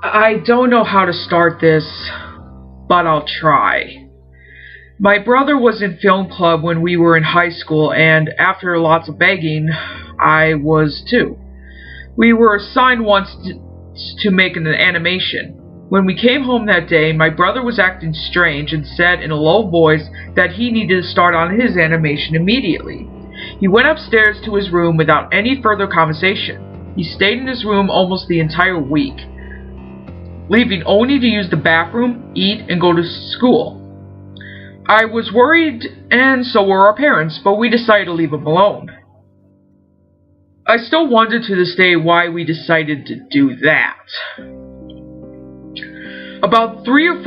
I don't know how to start this, but I'll try. My brother was in film club when we were in high school, and after lots of begging, I was too. We were assigned once to make an animation. When we came home that day, my brother was acting strange and said in a low voice that he needed to start on his animation immediately. He went upstairs to his room without any further conversation. He stayed in his room almost the entire week, leaving only to use the bathroom, eat, and go to school. I was worried, and so were our parents, but we decided to leave him alone. I still wonder to this day why we decided to do that. About 3 or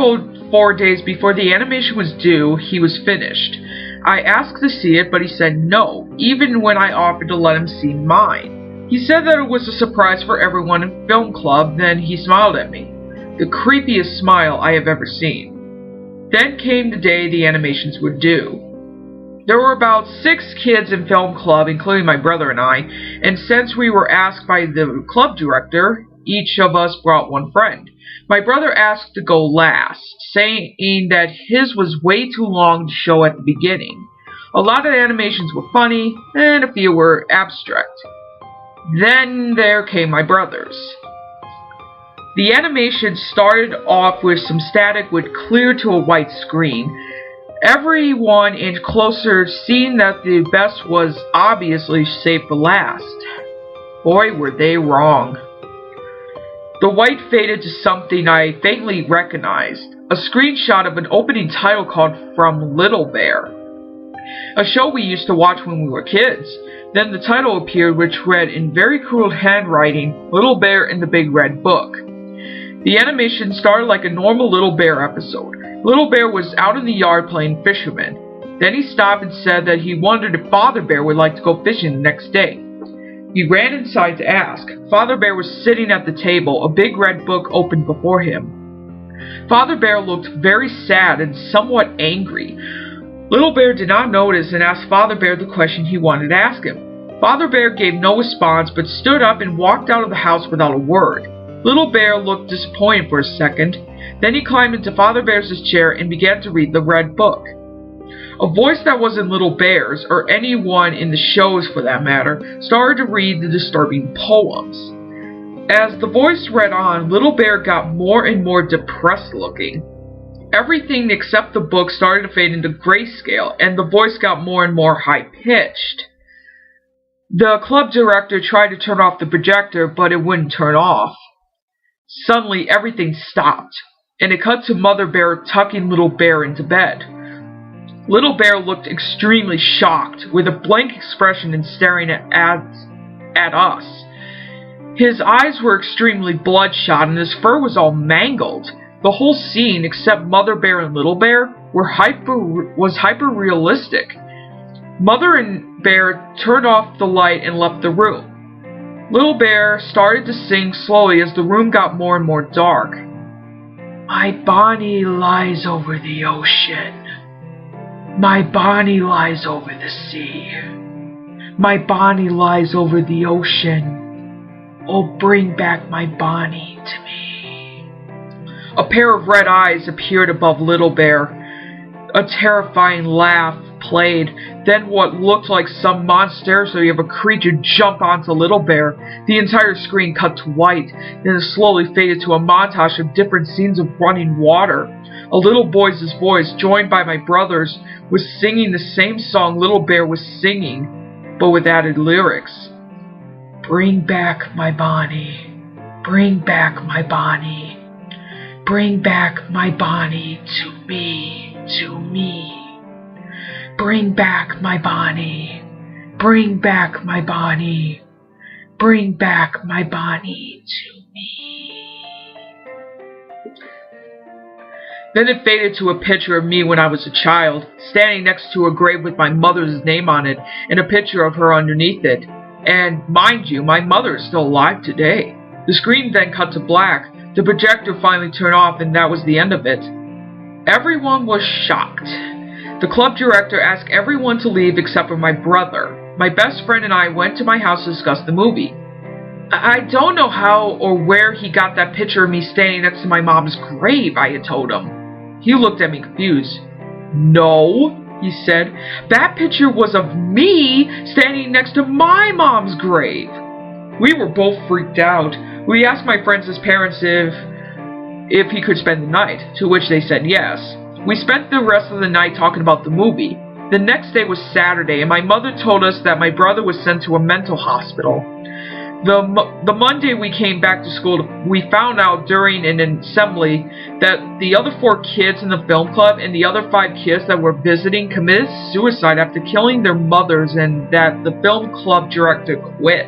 4 days before the animation was due, he was finished. I asked to see it, but he said no, even when I offered to let him see mine. He said that it was a surprise for everyone in film club, then he smiled at me. The creepiest smile I have ever seen. Then came the day the animations were due. There were about 6 kids in film club, including my brother and I, and since we were asked by the club director, each of us brought one friend. My brother asked to go last, saying that his was way too long to show at the beginning. A lot of the animations were funny, and a few were abstract. Then there came my brother's. The animation started off with some static would clear to a white screen. Everyone inched closer, seeing that the best was obviously saved for last. Boy, were they wrong. The white faded to something I faintly recognized, a screenshot of an opening title called From Little Bear, a show we used to watch when we were kids. Then the title appeared, which read in very crude handwriting, Little Bear in the Big Red Book. The animation started like a normal Little Bear episode. Little Bear was out in the yard playing fisherman. Then he stopped and said that he wondered if Father Bear would like to go fishing the next day. He ran inside to ask. Father Bear was sitting at the table, a big red book open before him. Father Bear looked very sad and somewhat angry. Little Bear did not notice and asked Father Bear the question he wanted to ask him. Father Bear gave no response but stood up and walked out of the house without a word. Little Bear looked disappointed for a second. Then he climbed into Father Bear's chair and began to read the red book. A voice that wasn't Little Bear's, or anyone in the shows for that matter, started to read the disturbing poems. As the voice read on, Little Bear got more and more depressed looking. Everything except the book started to fade into grayscale, and the voice got more and more high-pitched. The club director tried to turn off the projector, but it wouldn't turn off. Suddenly, everything stopped, and it cut to Mother Bear tucking Little Bear into bed. Little Bear looked extremely shocked, with a blank expression and staring at us. His eyes were extremely bloodshot, and his fur was all mangled. The whole scene, except Mother Bear and Little Bear, was hyper-realistic. Mother Bear turned off the light and left the room. Little Bear started to sing slowly as the room got more and more dark. My Bonnie lies over the ocean. My Bonnie lies over the sea. My Bonnie lies over the ocean. Oh, bring back my Bonnie to me. A pair of red eyes appeared above Little Bear. A terrifying laugh played. Then what looked like some monstrosity of a creature jumped onto Little Bear. The entire screen cut to white. Then it slowly faded to a montage of different scenes of running water. A little boy's voice, joined by my brother's, was singing the same song Little Bear was singing, but with added lyrics. Bring back my Bonnie. Bring back my Bonnie. Bring back my Bonnie to me, to me. Bring back my Bonnie. Bring back my Bonnie. Bring back my Bonnie to me. Then it faded to a picture of me when I was a child, standing next to a grave with my mother's name on it, and a picture of her underneath it. And, mind you, my mother is still alive today. The screen then cut to black. The projector finally turned off, and that was the end of it. Everyone was shocked. The club director asked everyone to leave except for my brother. My best friend and I went to my house to discuss the movie. I don't know how or where he got that picture of me standing next to my mom's grave, I had told him. He looked at me confused. No, he said, that picture was of me standing next to my mom's grave. We were both freaked out. We asked my friends' parents if he could spend the night, to which they said yes. We spent the rest of the night talking about the movie. The next day was Saturday, and my mother told us that my brother was sent to a mental hospital. The Monday we came back to school, we found out during an assembly that the other 4 kids in the film club and the other 5 kids that were visiting committed suicide after killing their mothers, and that the film club director quit.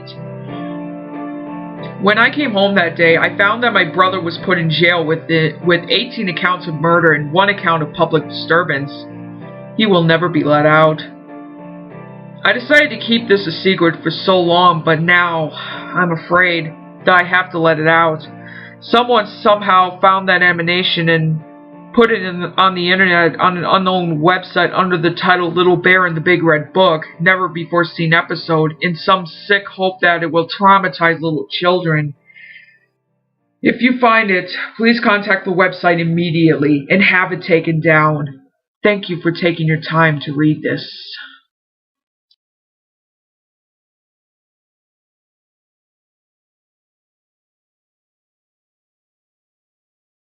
When I came home that day, I found that my brother was put in jail with 18 accounts of murder and 1 account of public disturbance. He will never be let out. I decided to keep this a secret for so long, but now I'm afraid that I have to let it out. Someone somehow found that emanation and put it on the internet on an unknown website under the title Little Bear in the Big Red Book, never before seen episode, in some sick hope that it will traumatize little children. If you find it, please contact the website immediately and have it taken down. Thank you for taking your time to read this.